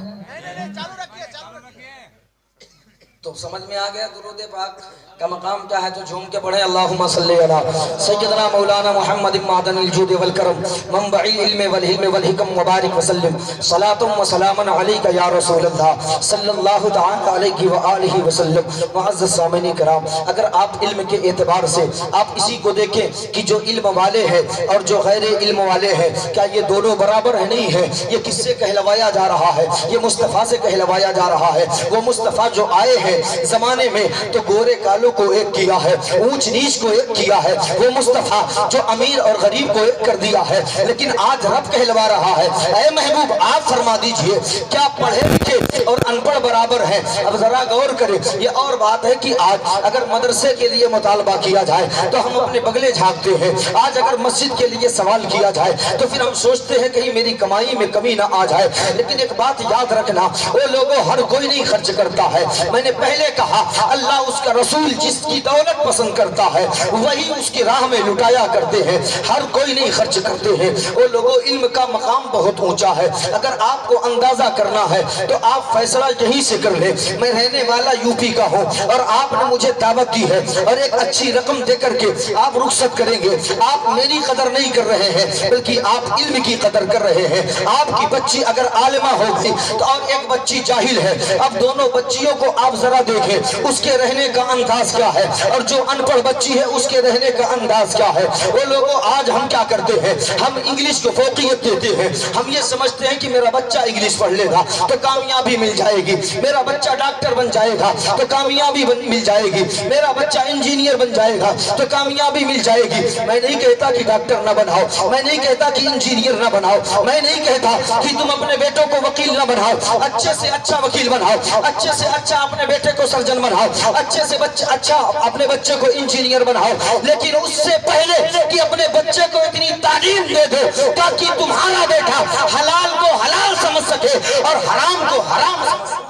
تو سمجھ میں آ گیا درود پاک کا مقام کیا ہے؟ تو جھوم کے پڑھیں اللہم صلی علی سیدنا مولانا محمد معدن الجود والکرم منبع العلم والحلم والحکم وبارک وسلم صلاة و سلاما علیک یا رسول اللہ صلی اللہ تعالی علیہ وآلہ وسلم۔ معزز سامعین کرام، اگر آپ علم کے اعتبار سے آپ اسی کو دیکھیں کہ جو علم والے ہیں اور جو غیر علم والے ہیں، کیا یہ دونوں برابر ہیں؟ نہیں ہے۔ یہ کس سے کہلوایا جا رہا ہے؟ یہ مصطفیٰ سے کہلوایا جا رہا ہے۔ وہ مصطفیٰ جو آئے ہیں زمانے میں تو گورے کالوں کو ایک کیا ہے، اونچ نیچ کو ایک کیا ہے، وہ مصطفیٰ جو امیر اور غریب کو ایک کر دیا ہے، لیکن آج رب کہلوا رہا ہے، اے محبوب آپ فرما دیجئے کیا پڑھے لکھے اور ان پڑھ برابر ہیں؟ اب ذرا غور کریں، یہ اور بات ہے کہ آج اگر مدرسے کے لیے مطالبہ کیا جائے تو ہم اپنے بگلے جھانکتے ہیں، آج اگر مسجد کے لیے سوال کیا جائے تو پھر ہم سوچتے ہیں کہیں میری کمائی میں کمی نہ آ جائے۔ لیکن ایک بات یاد رکھنا، وہ لوگوں ہر کوئی نہیں خرچ کرتا ہے۔ میں نے پہلے کہا اللہ اس کا رسول جس کی دولت پسند کرتا ہے وہی اس کی راہ میں لٹایا کرتے ہیں، ہر کوئی نہیں خرچ کرتے ہیں۔ وہ لوگوں علم کا مقام بہت اونچا ہے، اگر آپ کو اندازہ کرنا ہے تو آپ فیصلہ یہیں سے کر لیں۔ میں رہنے والا یو پی کا ہوں اور آپ نے مجھے دعوت دی ہے اور ایک اچھی رقم دے کر کے آپ رخصت کریں گے، آپ میری قدر نہیں کر رہے ہیں بلکہ آپ علم کی قدر کر رہے ہیں۔ آپ کی بچی اگر عالمہ ہوگی تو اور ایک بچی جاہل ہے، اب دونوں بچیوں کو آپ ذرا دیکھیں اس کے رہنے کا انداز کیا ہے اور جو ان پڑھ بچی ہے اس کے رہنے کا انداز کیا ہے۔ وہ لوگوں آج ہم کیا کرتے ہیں، ہم انگلش کو فوقیت دیتے ہیں، ہم یہ سمجھتے ہیں کہ میرا بچہ انگلش پڑھ لے گا تو کامیابی مل جائے گی، میرا بچہ ڈاکٹر بن جائے گا تو کامیابی مل جائے گی، میرا بچہ انجینئر بن جائے گا تو کامیابی مل جائے گی۔ میں نہیں کہتا کہ ڈاکٹر نہ بناؤ، میں نہیں کہتا کہ انجینئر نہ بناؤ، میں نہیں کہتا کہ تم اپنے بیٹوں کو وکیل نہ بناؤ، اچھے سے اچھا وکیل بناؤ، اچھے سے اچھا اپنے بیٹے کو سرجن بناؤ، اچھے سے اچھا اپنے بچے کو انجینئر بناؤ، لیکن اس سے پہلے کہ اپنے بچے کو اتنی تعلیم دے دو تاکہ تمہارا بیٹا حلال کو حلال سمجھ سکے اور حرام کو حرام سمجھ سکے،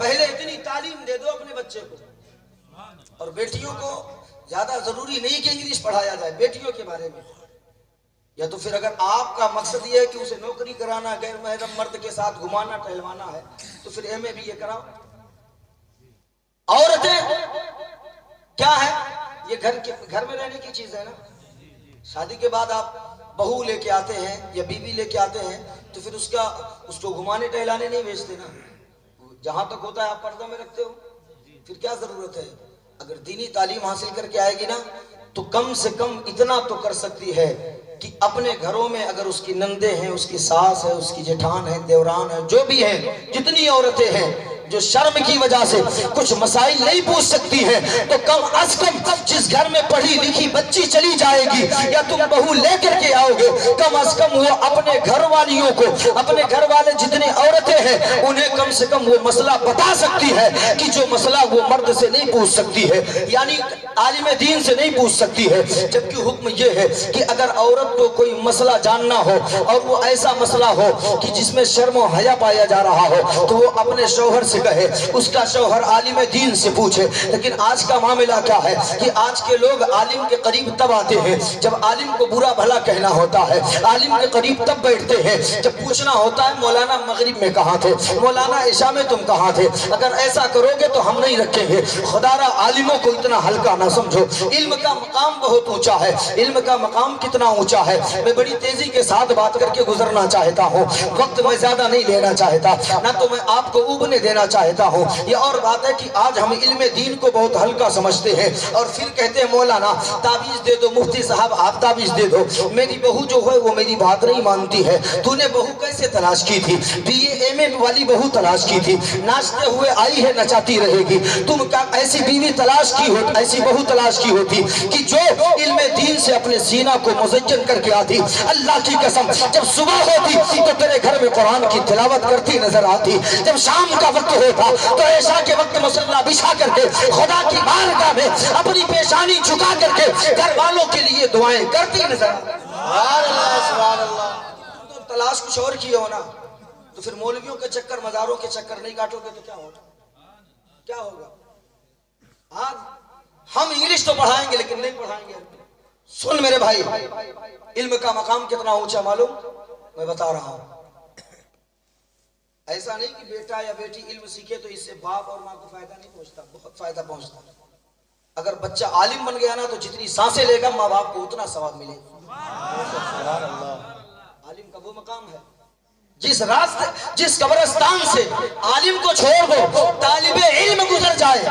پہلے اتنی تعلیم دے دو اپنے بچے کو۔ اور بیٹیوں کو زیادہ ضروری نہیں کہ انگلش پڑھایا جائے بیٹیوں کے بارے میں، یا تو پھر اگر آپ کا مقصد یہ ہے کہ اسے نوکری کرانا، غیر محرم مرد کے ساتھ گھمانا ٹہلوانا ہے تو پھر ایم اے بھی یہ کراؤ۔ عورتیں کیا ہے، یہ گھر میں رہنے کی چیز ہے نا، شادی کے بعد آپ بہو لے کے آتے ہیں یا بیوی لے کے آتے ہیں تو پھر اس کو گھمانے ٹہلانے نہیں بھیجتے نا، جہاں تک ہوتا ہے آپ پردہ میں رکھتے ہو، پھر کیا ضرورت ہے؟ اگر دینی تعلیم حاصل کر کے آئے گی نا تو کم سے کم اتنا تو کر سکتی ہے کہ اپنے گھروں میں اگر اس کی نندے ہیں، اس کی ساس ہے، اس کی جٹھان ہے، دیوران ہے، جو بھی ہیں، جتنی عورتیں ہیں جو شرم کی وجہ سے کچھ مسائل نہیں پوچھ سکتی ہے، تو کم از کم جس گھر میں پڑھی لکھی بچی چلی جائے گی یا تم بہو لے کر کے آؤ گے، کم از کم وہ اپنے گھر والیوں کو، اپنے گھر والے جتنی عورتیں ہیں انہیں کم سے کم وہ مسئلہ بتا سکتی ہے کہ جو مسئلہ وہ مرد سے نہیں پوچھ سکتی ہے، یعنی عالم دین سے نہیں پوچھ سکتی ہے۔ جبکہ حکم یہ ہے کہ اگر عورت کو کوئی مسئلہ جاننا ہو اور وہ ایسا مسئلہ ہو کہ جس میں شرم و حیا پایا جا رہا ہو تو وہ اپنے شوہر سے کہے، اس کا شوہر عالم دین سے پوچھے۔ لیکن آج کا معاملہ کیا ہے کہ آج کے لوگ عالم کے قریب تب آتے ہیں جب عالم کو برا بھلا کہنا ہوتا ہے، عالم کے قریب تب بیٹھتے ہیں جب پوچھنا ہوتا ہے مولانا مغرب میں کہاں تھے، مولانا عشاء میں تم کہاں تھے، اگر ایسا کرو گے تو ہم نہیں رکھیں گے۔ خدا را عالموں کو اتنا ہلکا نہ سمجھو، علم کا مقام بہت اونچا ہے۔ علم کا مقام کتنا اونچا ہے، میں بڑی تیزی کے ساتھ بات کر کے گزرنا چاہتا ہوں، وقت میں زیادہ نہیں لینا چاہتا، نہ تو میں آپ کو اوبنے دینا چاہتا ہوں۔ یہ اور بات ہے کہ آج ہم علم دین کو بہت ہلکا سمجھتے ہیں اور پھر کہتے ہیں مولانا تعویذ دے دو، مفتی صاحب آپ تعویذ دے دو، میری بہو جو ہے وہ میری بات نہیں مانتی ہے۔ تو نے بہو کیسے تلاش کی تھی؟ BA MA والی بہو تلاش کی تھی، ناچتے ہوئے آئی ہے نچاتی رہے گی۔ تم کیا ایسی بیوی تلاش کی ہو، ایسی بہو تلاش کی ہوتی کہ جو علم دین سے اپنے سینہ کو مزین کر کے آتی؟ اللہ کی قسم جب صبح ہوتی تو تیرے گھر میں قرآن کی تلاوت کرتی نظر آتی، جب شام کا وقت ہوتا تو عشاء کے وقت مصلی بچھا کر کے خدا کی بارگاہ میں اپنی پیشانی جھکا کر کے گھر والوں کے لیے دعائیں کرتی نظر آتی۔ سبحان اللہ۔ تو تلاش کچھ اور کی ہونا، تو پھر مولویوں کے چکر مزاروں کے چکر نہیں کاٹو گے تو کیا ہوگا؟ کیا ہوگا؟ آج ہم انگلش تو پڑھائیں گے لیکن نہیں پڑھائیں گے۔ سن میرے بھائی، علم کا مقام کتنا اونچا معلوم میں بتا رہا ہوں۔ ایسا نہیں کہ بیٹا یا بیٹی علم سیکھے تو اس سے باپ اور ماں کو فائدہ نہیں پہنچتا، بہت فائدہ پہنچتا۔ اگر بچہ عالم بن گیا نا تو جتنی سانسیں لے گا ماں باپ کو اتنا ثواب ملے گا۔ عالم کا وہ مقام ہے جس راستے جس قبرستان سے عالم کو چھوڑ دو طالب علم گزر جائے،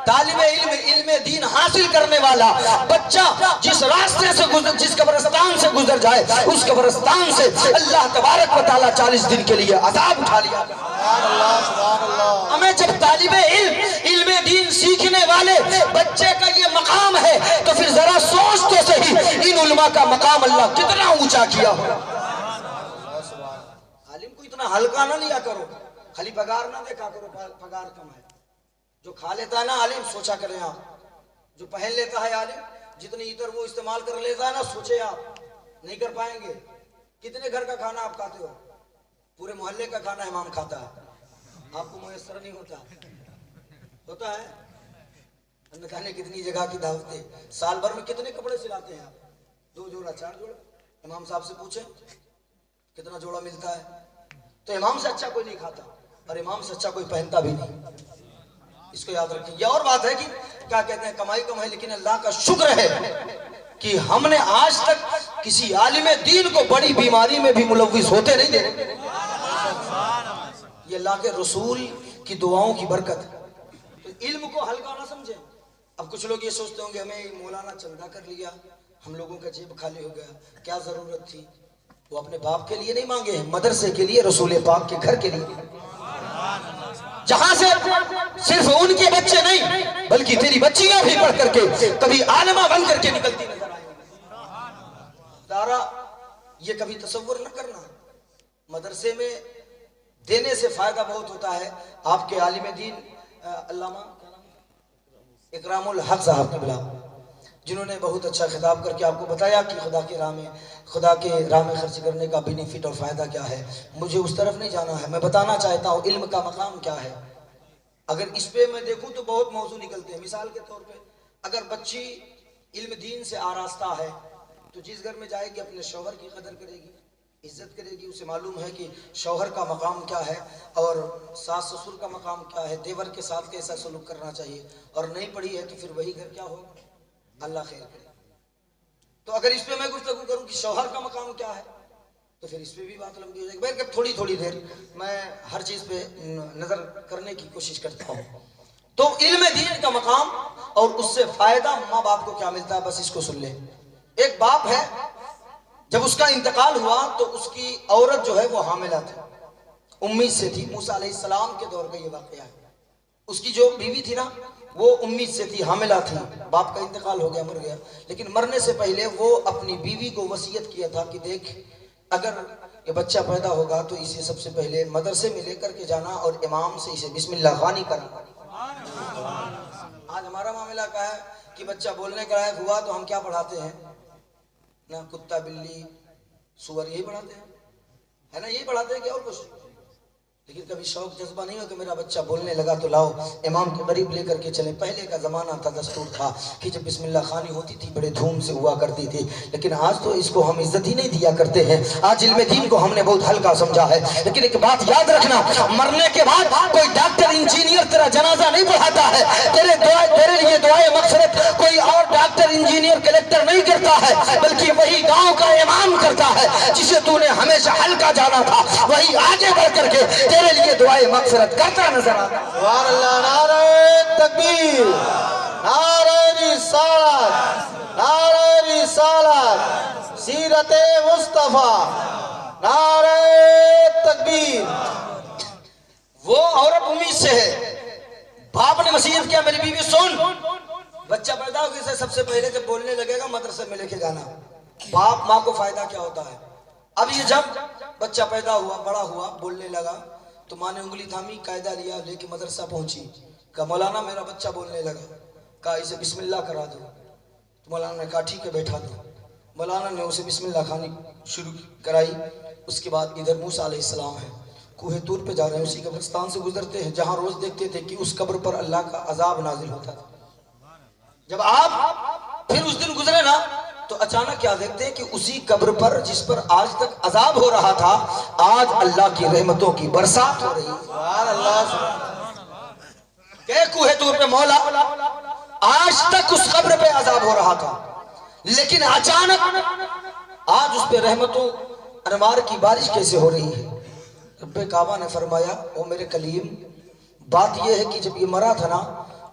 طالب علم علم دین حاصل کرنے والا بچہ جس راستے سے جس قبرستان سے گزر جائے اس قبرستان سے اللہ تبارک و تعالیٰ 40 دن کے لیے عذاب اٹھا لیا۔ ہمیں جب طالب علم دین سیکھنے والے بچے کا یہ مقام ہے تو پھر ذرا سوچ تو صحیح ان علماء کا مقام اللہ کتنا اونچا کیا ہو۔ ہلکا نہ لیا کرو، خالی پگار نہ دیکھا کرو، پگار کم ہے۔ جو کھا لیتا ہے نا عالم سوچا کریں آپ، جو پہن لیتا ہے عالم جتنی ادھر وہ استعمال کر لیتا ہے نا سوچے آپ نہیں کر پائیں گے۔ کتنے گھر کا کھانا آپ کھاتے ہو؟ پورے محلے کا کھانا امام کھاتا ہے، آپ کو میسر نہیں ہوتا ہے؟ اندر کھانے کتنی جگہ کی دعوتیں، سال بھر میں کتنے کپڑے سلاتے ہیں آپ؟ 2 جوڑا 4 جوڑا؟ امام صاحب سے پوچھیں کتنا جوڑا ملتا ہے؟ تو امام سے اچھا کوئی نہیں کھاتا اور امام سے اچھا کوئی پہنتا بھی نہیں، اس کو یاد رکھیں۔ یہ اور بات ہے کہ کیا کہتے ہیں کمائی کم ہے لیکن اللہ کا شکر ہے کہ ہم نے آج تک کسی عالم دین کو بڑی بیماری میں بھی ملوث ہوتے نہیں دیکھا۔ یہ اللہ کے رسول کی دعاؤں کی برکت ہے۔ تو علم کو ہلکا نہ سمجھیں۔ اب کچھ لوگ یہ سوچتے ہوں گے ہمیں مولانا چندہ کر لیا، ہم لوگوں کا جیب خالی ہو گیا، کیا ضرورت تھی؟ وہ اپنے باپ کے لیے نہیں مانگے ہیں، مدرسے کے لیے، رسول پاک کے گھر کے لیے، جہاں سے صرف ان کے بچے نہیں بلکہ تیری بچیاں بھی پڑھ کر کے کبھی عالمہ بن کر کے نکلتی نظر آئیں گی۔ دارا یہ کبھی تصور نہ کرنا، مدرسے میں دینے سے فائدہ بہت ہوتا ہے۔ آپ کے عالم دین علامہ اکرام الحق صاحب کی بلا جنہوں نے بہت اچھا خطاب کر کے آپ کو بتایا کہ خدا کے راہ میں خرچ کرنے کا بینیفٹ اور فائدہ کیا ہے۔ مجھے اس طرف نہیں جانا ہے، میں بتانا چاہتا ہوں علم کا مقام کیا ہے۔ اگر اس پہ میں دیکھوں تو بہت موضوع نکلتے ہیں۔ مثال کے طور پہ اگر بچی علم دین سے آراستہ ہے تو جس گھر میں جائے گی اپنے شوہر کی قدر کرے گی، عزت کرے گی، اسے معلوم ہے کہ شوہر کا مقام کیا ہے اور ساس سسر کا مقام کیا ہے، دیور کے ساتھ کیسا سلوک کرنا چاہیے، اور نہیں پڑھی ہے تو پھر وہی گھر کیا ہوگا، اللہ خیر کرے۔ تو اگر اس پہ میں گفتگو کروں کہ شوہر کا مقام کیا ہے تو پھر اس پہ بھی بات لمبی ہو جائے گی۔ تھوڑی تھوڑی دیر میں ہر چیز پہ نظر کرنے کی کوشش کرتا ہوں۔ تو علم دین کا مقام اور اس سے فائدہ ماں باپ کو کیا ملتا ہے، بس اس کو سن لیں۔ ایک باپ ہے، جب اس کا انتقال ہوا تو اس کی عورت جو ہے وہ حاملہ تھی، امید سے تھی۔ موسیٰ علیہ السلام کے دور کا یہ واقعہ ہے۔ اس کی جو بیوی تھی نا وہ امید سے تھی، حاملہ تھی، باپ کا انتقال ہو گیا، مر گیا، لیکن مرنے سے پہلے وہ اپنی بیوی کو وصیت کیا تھا کہ دیکھ اگر یہ بچہ پیدا ہوگا تو اسے سب سے پہلے مدرسے میں لے کر کے جانا اور امام سے اسے بسم اللہ خوانی کرنا۔ آج ہمارا معاملہ کیا ہے کہ بچہ بولنے کا لائق ہوا تو ہم کیا پڑھاتے ہیں؟ نہ کتا بلی سور یہی پڑھاتے ہیں، ہے نا، یہی پڑھاتے ہیں کہ اور کچھ؟ لیکن کبھی شوق جذبہ نہیں ہو کہ میرا بچہ بولنے لگا تو لاؤ امام کے قریب لے کر کے چلیں۔ پہلے کا زمانہ تھا، دستور تھا کہ جب بسم اللہ خوانی ہوتی تھی بڑے دھوم سے ہوا کرتی تھی، لیکن آج تو اس کو ہم عزت ہی نہیں دیا کرتے ہیں۔ آج علم دین کو ہم نے بہت ہلکا سمجھا ہے، لیکن ایک بات یاد رکھنا، مرنے کے بعد کوئی ڈاکٹر انجینئر تیرا جنازہ نہیں پڑھاتا ہے، تیرے لیے دعائے مغفرت کوئی اور ڈاکٹر انجینئر کلیکٹر نہیں کرتا ہے، بلکہ وہی گاؤں کا امام کرتا ہے جسے تو نے ہمیشہ ہلکا جانا تھا، وہی آگے بڑھ کر کے تیرے لیے دعائے مغفرت کرتا نظر آتا۔ سبحان اللہ، نعرہ تکبیر، نعرہ رسالت، نعرہ رسالت، سیرت مصطفیٰ، نعرہ تکبیر۔ وہ عورت امید سے ہے، باپ نے وصیت کیا میری بیوی سن، بچہ پیدا ہو گیا سب سے پہلے جب بولنے لگے گا مدرسے میں لے کے جانا۔ باپ ماں کو فائدہ کیا ہوتا ہے؟ اب یہ جب بچہ پیدا ہوا، بڑا ہوا، بولنے لگا تو ماں نے انگلی تھامی، قاعدہ لیا، لے کے مدرسہ پہنچی، کہا مولانا میرا بچہ بولنے لگا، کہا اسے بسم اللہ کرا دو، تو مولانا نے کہا ٹھیک ہے بیٹھا دو۔ مولانا نے اسے بسم اللہ خوانی شروع کرائی۔ اس کے بعد ادھر موسیٰ علیہ السلام ہے، کوہ طور پہ جا رہے ہیں، اسی قبرستان سے گزرتے ہیں جہاں روز دیکھتے تھے کہ اس قبر پر اللہ کا عذاب نازل ہوتا تھا۔ جب آپ پھر اس دن گزرے نا تو اچانک کیا دیکھتے ہیں کہ اسی قبر پر جس پر آج تک عذاب ہو رہا تھا، آج اللہ کی رحمتوں کی برسات ہو رہی ہے۔ سبحان اللہ، کہ کوہ طور پہ مولا آج تک اس قبر پہ عذاب ہو رہا تھا، لیکن اچانک آج اس پہ رحمتوں انوار کی بارش کیسے ہو رہی ہے؟ رب کعبہ نے فرمایا او میرے کلیم، بات یہ ہے کہ جب یہ مرا تھا نا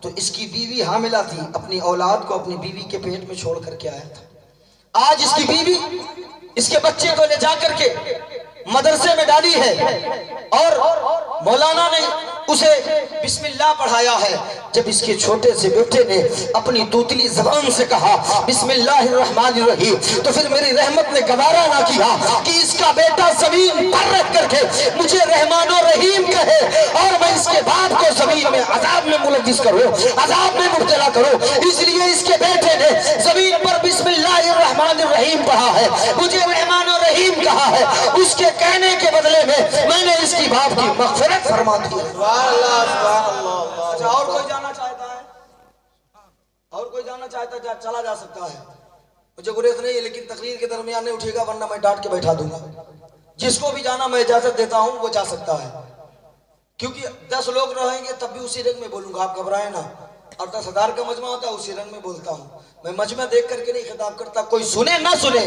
تو اس کی بیوی حاملہ تھی، اپنی اولاد کو اپنی بیوی کے پیٹ میں چھوڑ کر کے آیا تھا۔ آج اس کی بیوی اس کے بچے کو لے جا کر کے مدرسے میں ڈالی ہے اور مولانا نے اسے بسم اللہ پڑھایا ہے۔ جب اس کے چھوٹے سے بیٹے نے اپنی توتلی زبان سے کہا بسم اللہ الرحمن الرحیم تو پھر میری رحمت نے گوارا نہ کیا کہ اس کا بیٹا زمین پر رکھ کر کے مجھے رحمان و رحیم کہے اور میں اس کے باپ کو زمین میں عذاب میں ملوث کروں، عذاب میں مبتلا کروں۔ اس لیے اس کے بیٹے نے زمین پر بسم اللہ الرحمن الرحیم پڑھا ہے، مجھے رحمان و رحیم کہا ہے، اس کے کہنے کے بدلے میں نے اس کی باپ کی مغفرت فرما دی ہے۔ سبحان اللہ، سبحان اللہ۔ اچھا اور کوئی جانا چاہتا ہے؟ اور کوئی جانا چاہتا ہے چلا جا سکتا ہے، مجھے گریز نہیں ہے، لیکن تقریر کے درمیان نہیں اٹھے گا ورنہ میں ڈانٹ کے بیٹھا دوں گا۔ جس کو بھی جانا میں اجازت دیتا ہوں وہ جا سکتا ہے، کیونکہ 10 لوگ رہیں گے تب بھی اسی رنگ میں بولوں گا، آپ گھبرائیں نا۔ اور 10,000 کا مجمع ہوتا ہے اسی رنگ میں بولتا ہوں، میں مجمع دیکھ کر کے نہیں خطاب کرتا، کوئی سنے نہ سنے،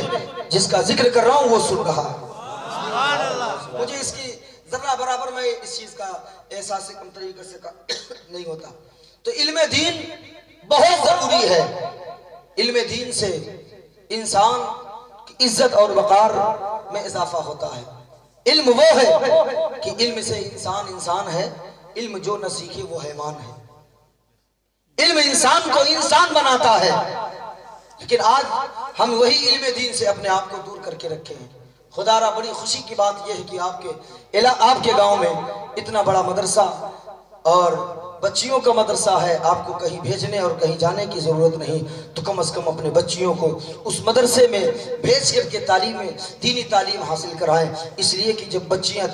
جس کا ذکر کر رہا ہوں وہ سن رہا ہے۔ مجھے اس کی ذرہ برابر میں اس چیز کا احساس کم طریقے سے نہیں ہوتا۔ تو علم دین بہت ضروری ہے، علم دین سے انسان کی عزت اور وقار میں اضافہ ہوتا ہے۔ علم وہ ہے کہ علم سے انسان ہے، علم جو نہ سیکھے وہ حیوان ہے۔ علم انسان کو انسان بناتا ہے، لیکن آج ہم وہی علم دین سے اپنے آپ کو دور کر کے رکھے ہیں۔ خدا را بڑی خوشی کی بات یہ ہے کہ آپ کے گاؤں میں اتنا بڑا مدرسہ اور بچیوں کا مدرسہ ہے، آپ کو کہیں بھیجنے اور کہیں جانے کی ضرورت نہیں، تو کم از کم اپنے بچیوں کو اس مدرسے میں بھیج کر کے دینی تعلیم حاصل کرائیں، اس لیے کہ جب بچیاں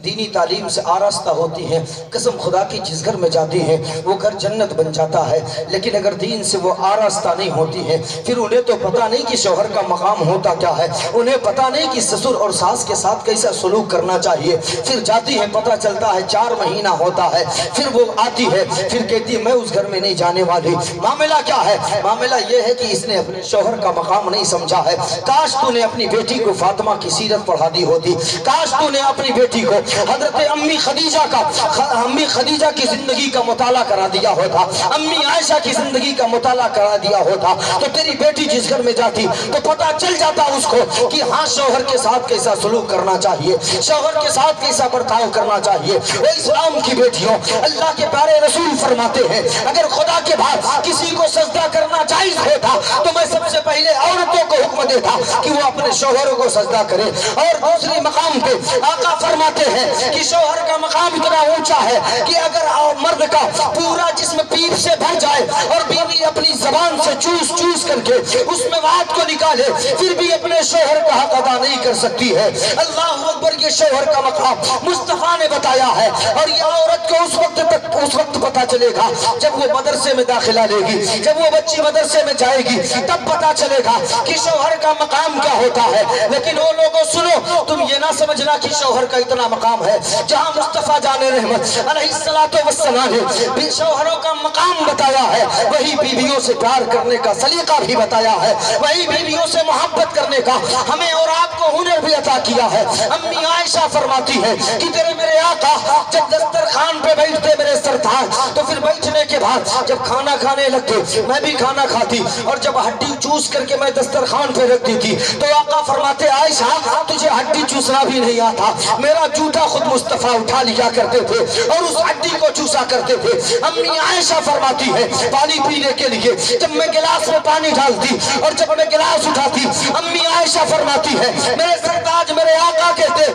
دینی تعلیم سے آراستہ ہوتی ہیں، قسم خدا کی جس گھر میں جاتی ہیں وہ گھر جنت بن جاتا ہے، لیکن اگر دین سے وہ آراستہ نہیں ہوتی ہیں پھر انہیں تو پتہ نہیں کہ شوہر کا مقام ہوتا کیا ہے، انہیں پتہ نہیں کہ سسر اور ساس کے ساتھ کیسا سلوک کرنا چاہیے، پھر جاتی ہے پتہ چلتا ہے 4 مہینہ ہوتا ہے، پھر وہ آتی ہے پھر کہتی ہے میں اس گھر میں نہیں جانے والی۔ معاملہ کیا ہے؟ معاملہ یہ ہے کہ اس نے اپنے شوہر کا مقام نہیں سمجھا ہے۔ کاش تو نے اپنی بیٹی کو فاطمہ کی سیرت پڑھا دی ہوتی، کاش تو نے اپنی بیٹی کو حضرت امی خدیجہ کی زندگی کا مطالعہ کرا دیا ہوتا، امی عائشہ کی زندگی کا مطالعہ کرا دیا ہوتا، تو تیری بیٹی جس گھر میں جاتی تو پتہ چل جاتا اس کو کہ ہاں شوہر کے ساتھ کیسا سلوک کرنا چاہیے، شوہر کے ساتھ کیسا برتاؤ کرنا چاہیے۔ وہ اسلام کی بیٹیوں، اللہ کے پیارے میرے رسول فرماتے ہیں اگر خدا کے بعد کسی کو سجدہ کرنا جائز ہوتا تو میں سب سے پہلے عورتوں کو حکم دیتا کہ وہ اپنے شوہروں کو سجدہ کرے. اور دوسری مقام پہ آقا فرماتے ہیں کہ شوہر کا مقام اتنا اونچا ہے کہ اگر مرد کا پورا جسم پیپ سے بھر جائے اور بیوی اپنی زبان سے چوس چوس کر کے اس میں وعد کو نکالے پھر بھی اپنے شوہر کا حق ادا نہیں کر سکتی ہے. اللہ اکبر. یہ شوہر کا مقام مصطفیٰ نے بتایا ہے. اور یہ عورت کو اس وقت پتا چلے گا جب وہ مدرسے میں داخلہ لے گی, جب وہ بچی مدرسے میں جائے گی تب پتا چلے گا کہ شوہر کا مقام کیا ہوتا ہے. لیکن وہ لوگوں سنو, تم یہ نہ سمجھنا کہ شوہر کا اتنا مقام ہے. جہاں مصطفیٰ جان رحمت علیہ الصلوۃ والسلام نے شوہروں کا مقام بتایا ہے, وہی بیویوں سے پیار کرنے کا سلیقہ بھی بتایا ہے, وہی بیویوں سے محبت کرنے کا ہمیں اور آپ کو ہنر بھی عطا کیا ہے. امی عائشہ فرماتی ہے کہ تیرے میرے آقا جب دسترخوان پہ بیٹھتے میرے سرتاج, تو پھر بیٹھنے کے بعد جب کھانا کھانے لگتے میں بھی کھانا کھاتی, اور جب ہڈی چوس کر کے میں دسترخوان پہ رکھتی تھی تو آقا فرماتے عائشہ تجھے ہڈی چوسنا بھی نہیں آتا, میرا جوتا خود مصطفیٰ اٹھا لیا کرتے تھے اور اس ہڈی کو چوسا کرتے تھے. امی عائشہ فرماتی ہے پانی پینے کے لیے جب میں گلاس میں پانی ڈالتی اور جب میں گلاس اٹھاتی, امی عائشہ فرماتی ہے میرے سرتاج میرے آقا کہتے